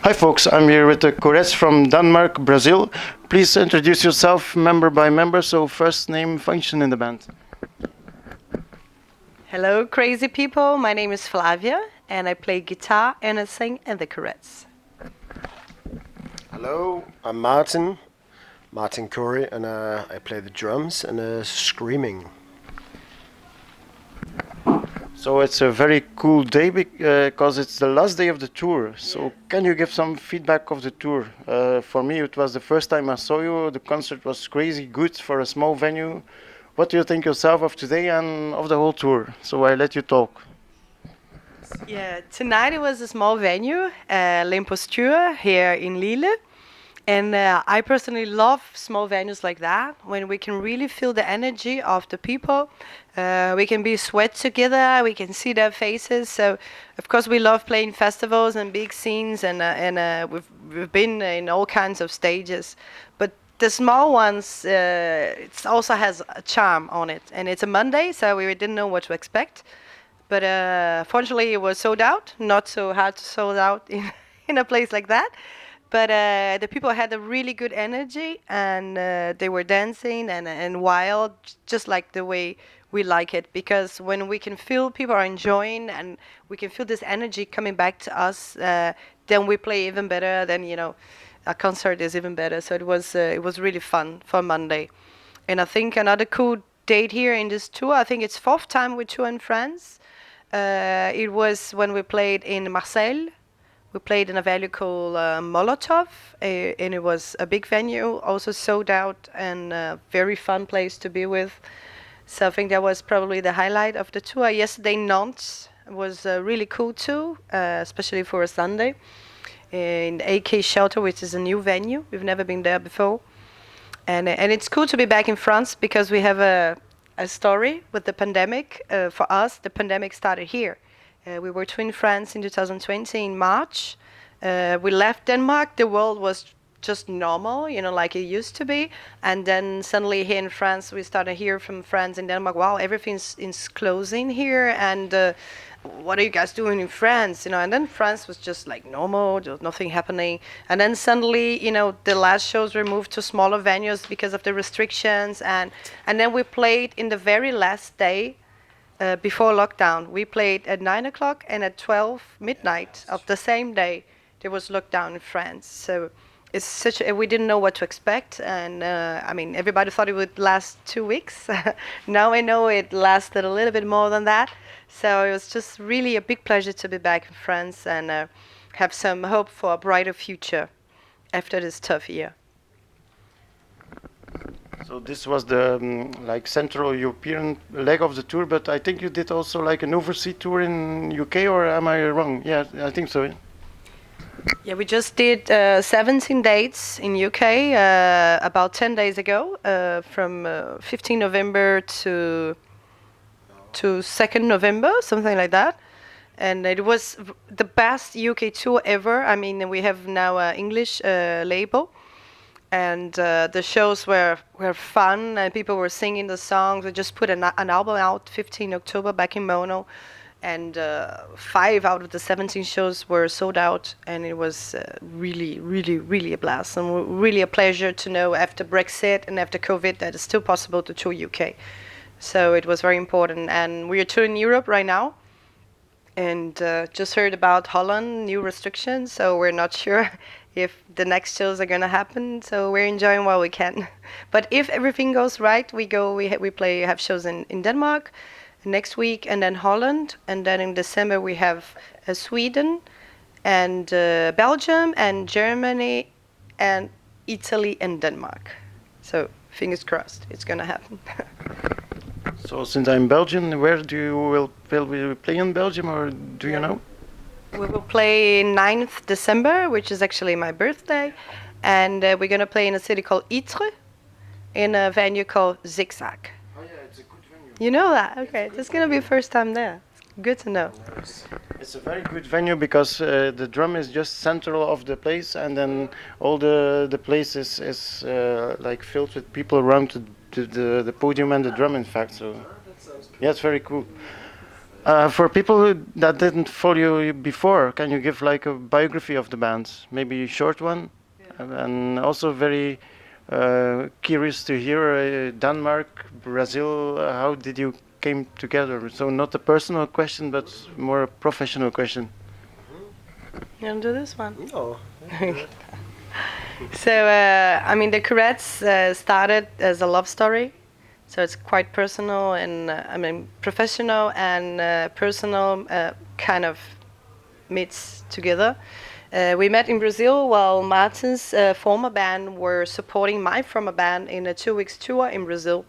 Hi folks, I'm here with the Courettes from Denmark, Brazil. Please introduce yourself member by member, so first name, function in the band. Hello, crazy people. My name is Flavia, and I play guitar and I sing in the Courettes. Hello, I'm Martin Corey, and I play the drums and screaming. So it's a very cool day because it's the last day of the tour. So can you give some feedback of the tour? For me, it was the first time I saw you. The concert was crazy good for a small venue. What do you think yourself of today and of the whole tour? So I let you talk. Yeah, tonight it was a small venue, L'Imposture, here in Lille. And I personally love small venues like that, when we can really feel the energy of the people. We can be sweat together, we can see their faces. So, of course, we love playing festivals and big scenes, and we've been in all kinds of stages. But the small ones, it also has a charm on it. And it's a Monday, so we didn't know what to expect. But fortunately, it was sold out. Not so hard to sold out in a place like that. But the people had a really good energy, and they were dancing and wild, just like the way we like it. Because when we can feel people are enjoying and we can feel this energy coming back to us, then we play even better. Then a concert is even better. So it was really fun for Monday. And I think another cool date here in this tour, I think it's fourth time we tour in France. It was when we played in Marseille. We played in a venue called Molotov, and it was a big venue, also sold out, and a very fun place to be with. So I think that was probably the highlight of the tour. Yesterday, Nantes was really cool too, especially for a Sunday, in AK Shelter, which is a new venue. We've never been there before. And it's cool to be back in France because we have a story with the pandemic. For us, the pandemic started here. We were in France in 2020 in March. We left Denmark. The world was just normal, like it used to be. And then suddenly here in France, we started hear from friends in Denmark, wow, everything's closing here. And what are you guys doing in France? And then France was just like normal. There was nothing happening. And then suddenly, the last shows were moved to smaller venues because of the restrictions. And then we played in the very last day. Before lockdown, we played at 9 o'clock and at 12 midnight of the same day. There was lockdown in France, so it's we didn't know what to expect, and everybody thought it would last 2 weeks. Now I know it lasted a little bit more than that. So it was just really a big pleasure to be back in France and have some hope for a brighter future after this tough year. So this was the Central European leg of the tour, but I think you did also like an overseas tour in UK, or am I wrong? Yeah, I think so. Yeah, we just did 17 dates in UK about 10 days ago, from 15 November to 2nd November, something like that. And it was the best UK tour ever. I mean, we have now an English label. And the shows were fun, and people were singing the songs. We just put an album out 15 October back in Mono, and 5 out of the 17 shows were sold out, and it was really, really, really a blast, and really a pleasure to know after Brexit and after COVID that it's still possible to tour UK. So it was very important, and we are touring Europe right now, and just heard about Holland, new restrictions, so we're not sure if the next shows are going to happen, so we're enjoying while we can. But if everything goes right, we have shows in Denmark next week, and then Holland, and then in December we have Sweden, and Belgium, and Germany, and Italy, and Denmark. So fingers crossed, it's going to happen. So since I'm Belgian, where will we play in Belgium, or do you know? We will play 9th December, which is actually my birthday, and we're going to play in a city called Ytre, in a venue called Zigzag. Oh yeah, it's a good venue. You know that? Okay, it's going to be first time there. Good to know. It's a very good venue because the drum is just central of the place, and then all the place is like filled with people around the podium and the drum, in fact. So yeah, it's very cool. For people that didn't follow you before, can you give like a biography of the band? Maybe a short one? And also very curious to hear Denmark, Brazil, how did you came together? So not a personal question, but more a professional question. You want to do this one? No. So, I mean, the Courettes started as a love story. So it's quite personal and, I mean, professional and personal kind of meets together. We met in Brazil while Martin's former band were supporting my former band in a 2 weeks tour in Brazil.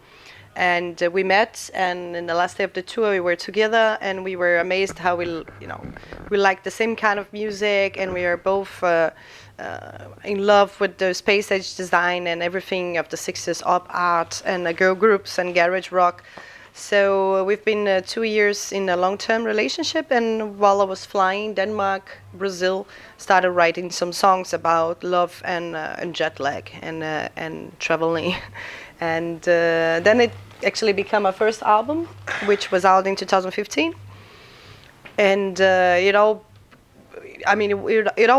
And we met, and in the last day of the tour we were together, and we were amazed how we liked the same kind of music, and we are both in love with the space age design and everything of the 60s op art and girl groups and garage rock. So we've been 2 years in a long-term relationship, and while I was flying Denmark, Brazil, started writing some songs about love and jet lag and traveling. And then it actually became our first album, which was out in 2015. And it all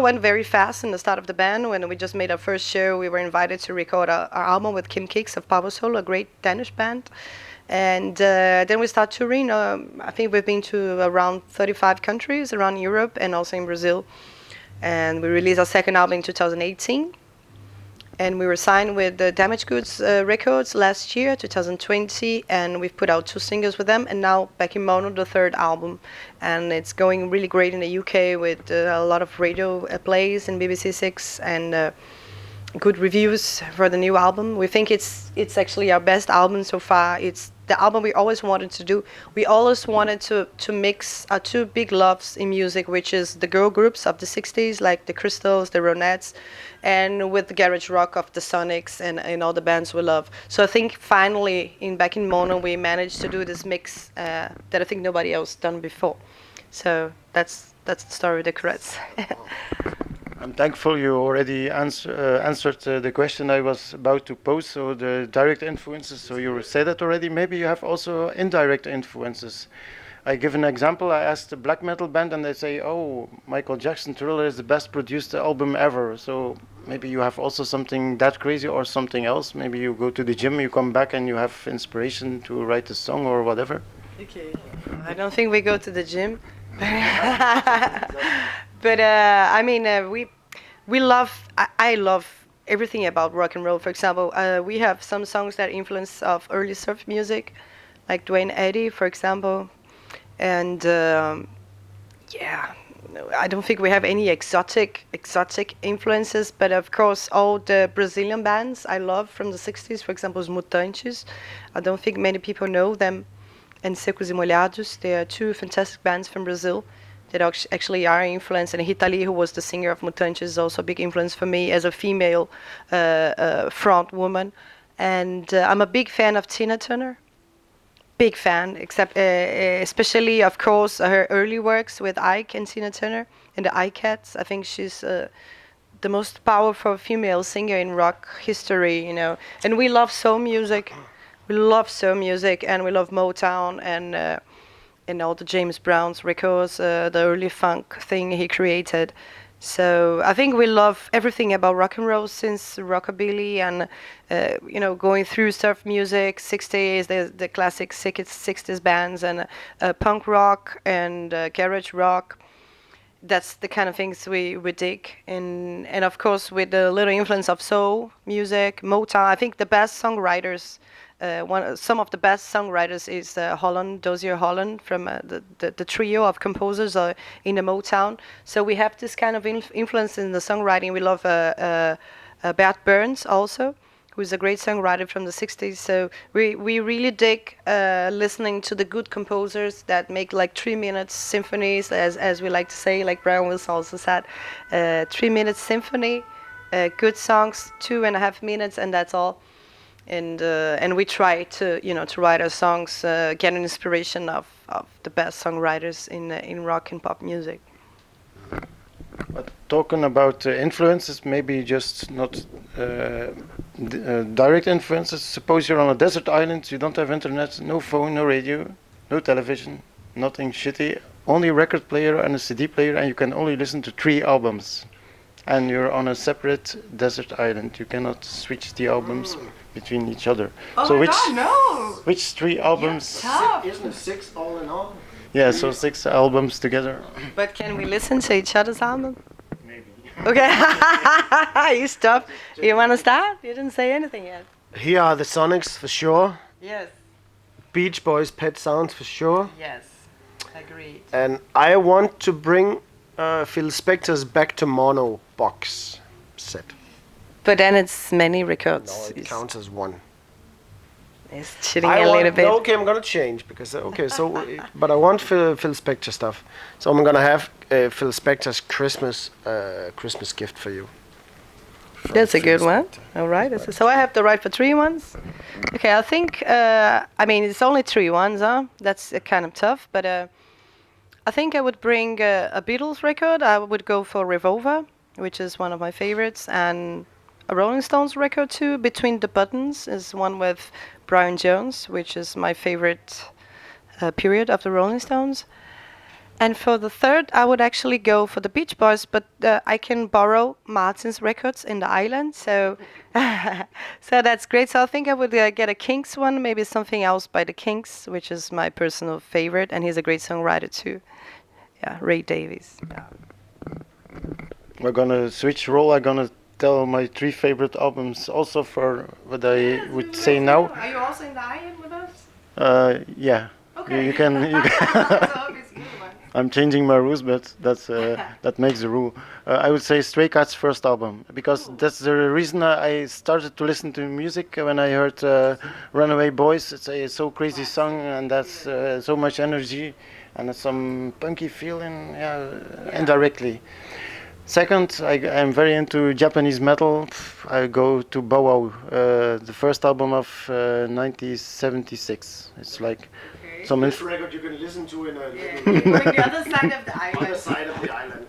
went very fast in the start of the band. When we just made our first show, we were invited to record our album with Kim Kicks of Power Soul, a great Danish band. And then we started touring. I think we've been to around 35 countries around Europe and also in Brazil. And we released our second album in 2018. And we were signed with the Damaged Goods Records last year, 2020, and we've put out 2 singles with them, and now back in mono, the 3rd album. And it's going really great in the UK with a lot of radio plays in BBC 6 and good reviews for the new album. We think it's actually our best album so far. It's the album we always wanted to do. We always wanted to mix our 2 big loves in music, which is the girl groups of the 60s, like the Crystals, the Ronettes, and with the garage rock of the Sonics and all the bands we love. So I think finally, back in mono, we managed to do this mix that I think nobody else done before. So that's the story of the Courettes. I'm thankful you already answered the question I was about to pose, so the direct influences, so you said that already. Maybe you have also indirect influences. I give an example. I asked a black metal band and they say, oh, Michael Jackson Thriller is the best produced album ever. So maybe you have also something that crazy or something else. Maybe you go to the gym, you come back and you have inspiration to write a song or whatever. Okay. I don't think we go to the gym. But I mean, we love. I love everything about rock and roll. For example, we have some songs that influence of early surf music, like Dwayne Eddy, for example, and yeah, I don't think we have any exotic influences. But of course, all the Brazilian bands I love from the 60s, for example, Os Mutantes. I don't think many people know them. And Secos e Molhados. They are 2 fantastic bands from Brazil that actually are influenced. And Rita Lee, who was the singer of Mutantes, is also a big influence for me as a female front woman. And I'm a big fan of Tina Turner. Big fan, except especially, of course, her early works with Ike and Tina Turner and the Ikettes. I think she's the most powerful female singer in rock history, you know. And we love soul music. We love soul music, and we love Motown and all the James Brown's records, the early funk thing he created. So I think we love everything about rock and roll, since rockabilly and going through surf music, 60s, the classic 60s bands, and punk rock and garage rock. That's the kind of things we dig, and of course with a little influence of soul music, Motown. I think the best songwriters. Some of the best songwriters is Dozier Holland from the trio of composers in the Motown. So we have this kind of influence in the songwriting. We love Bert Burns also, who's a great songwriter from the 60s. So we really dig listening to the good composers that make like 3-minute symphonies, as we like to say, like Brian Wilson also said, 3-minute symphony, good songs, 2.5 minutes, and that's all. And we try to write our songs, get an inspiration of the best songwriters in rock and pop music. But talking about influences, maybe just not direct influences. Suppose you're on a desert island, you don't have internet, no phone, no radio, no television. nothing shitty. Only record player and a CD player, and you can only listen to 3 albums. And you're on a separate desert island. You cannot switch the albums between each other. Oh so my God, no! which 3 albums? Tough. Isn't it 6 all in all? Yeah, so 6 albums together. But can we listen to each other's album? Maybe. Okay. You stop. You want to start? You didn't say anything yet. Here are the Sonics for sure. Yes. Beach Boys Pet Sounds for sure. Yes. Agreed. And I want to bring Phil Spector's Back to Mono box set. But then it's many records. No, it counts as one. It's cheating a little bit. Okay, I'm gonna change because but I want Phil Spector stuff. So I'm gonna have Phil Spector's Christmas gift for you. That's a good one. All right. So I have the right for 3 ones. Okay, I think. I mean, it's only 3 ones, huh? That's kind of tough. But I think I would bring a Beatles record. I would go for Revolver, which is one of my favorites, and a Rolling Stones record too. Between the Buttons is one with Brian Jones, which is my favorite period of the Rolling Stones. And for the third, I would actually go for the Beach Boys, but I can borrow Martin's records in the island, so so that's great. So I think I would get a Kinks one, maybe something else by the Kinks, which is my personal favorite, and he's a great songwriter too. Yeah, Ray Davies. Yeah. We're gonna switch role. I'm gonna tell my 3 favorite albums also for what I would say now. Are you also in the island with us? Yeah. Okay. You can. I'm changing my rules, but that's that makes the rule. I would say Stray Cats' first album, because that's the reason I started to listen to music when I heard Runaway Boys. It's a so crazy song, and that's so much energy, and it's some punky feeling, indirectly. Second, I'm very into Japanese metal. I go to Bow Wow, the first album of 1976. It's like some record you can listen to in a the other side of the island. other side of the island.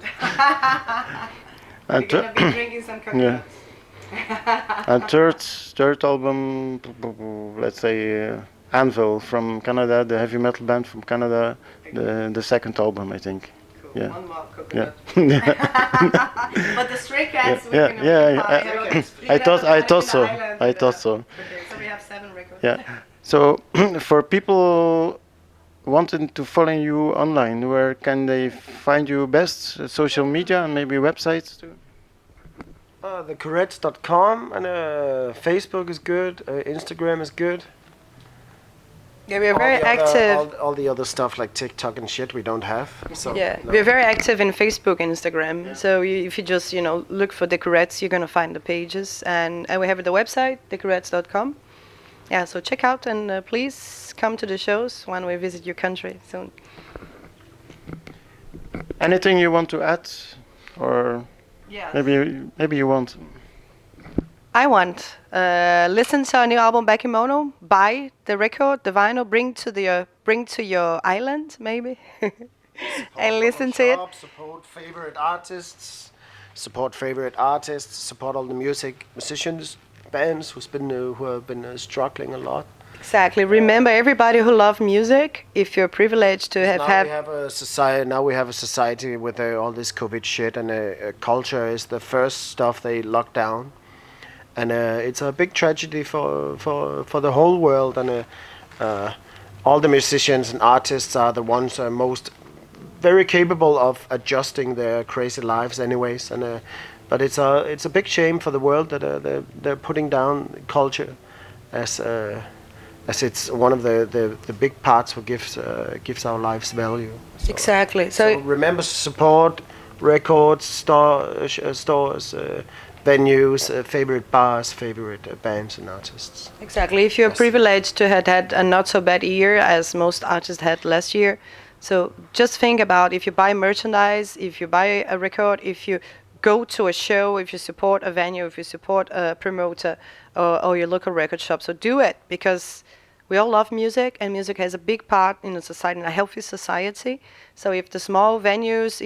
and You're gonna be drinking some coconuts. and third album, let's say Anvil from Canada, the heavy metal band from Canada, the second album, I think. Cool. Yeah. One more Yeah. coconut. But the Stray Cats, I thought so. I thought so. Okay, so we have 7 records. Yeah. So for people wanting to follow you online, where can they find you best? Social media and maybe websites too? The Courettes.com and Facebook is good. Instagram is good. Yeah, we're very active. All the other stuff like TikTok and shit we don't have. So Yeah, no. we're very active in Facebook and Instagram. So if you just look for the Courettes, you're gonna find the pages, and we have the website, thecourettes.com. Yeah, so check out and please come to the shows when we visit your country soon. Anything you want to add, or Yeah. maybe you want? I want listen to our new album Back in Mono. Buy the record, the vinyl. Bring to your island maybe, and listen to it. Support favorite artists. Support all the musicians, bands who have been struggling a lot. Exactly. Remember, everybody who loves music, if you're privileged to have Now we have a society with all this COVID shit, and culture is the first stuff they lock down, and it's a big tragedy for the whole world. And all the musicians and artists are the ones who are most very capable of adjusting their crazy lives, anyways. And but it's a big shame for the world that they're putting down culture as it's one of the big parts who gives our lives value. So, Exactly. so So remember to support records, stores, venues, favorite bars, favorite bands and artists. exactly. If you're privileged to have had a not so bad year as most artists had last year, so just think about if you buy merchandise, if you buy a record, if you go to a show, if you support a venue, if you support a promoter or your local record shop. So do it, because we all love music, and music has a big part in a society, in a healthy society. So if the small venues,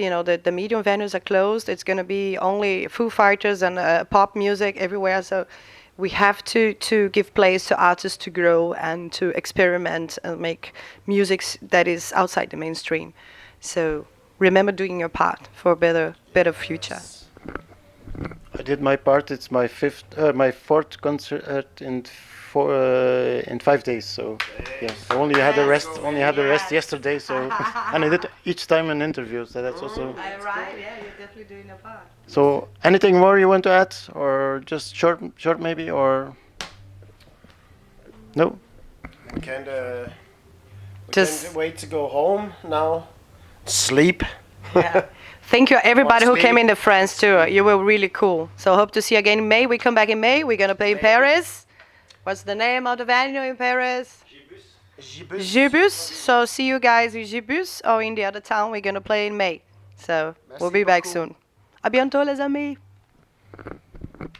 the medium venues are closed, it's going to be only Foo Fighters and pop music everywhere. So we have to give place to artists to grow and to experiment and make music that is outside the mainstream. So remember doing your part for a better future. I did my part. It's my fourth concert in 5 days. So yeah, I only had the rest. Only had the rest yesterday. So and I did each time an interview. So that's also. Right? Yeah, you're definitely doing your part. So anything more you want to add, or just short maybe, or no? We can't Just wait to go home now. Sleep. yeah. Thank you everybody who Watch came me. in the France tour. You were really cool. So hope to see you again in May. We come back in May. We're gonna play in Paris. What's the name of the venue in Paris? Gibus. So see you guys in Gibus or in the other town. We're gonna play in May. So we'll be back soon. À bientôt les amis.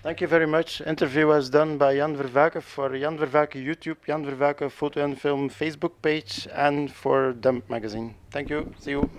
Thank you very much. Interview was done by Jan Vervaeke for Jan Vervaeke YouTube, Jan Vervaeke Photo and Film Facebook page, and for Dump Magazine. Thank you. See you.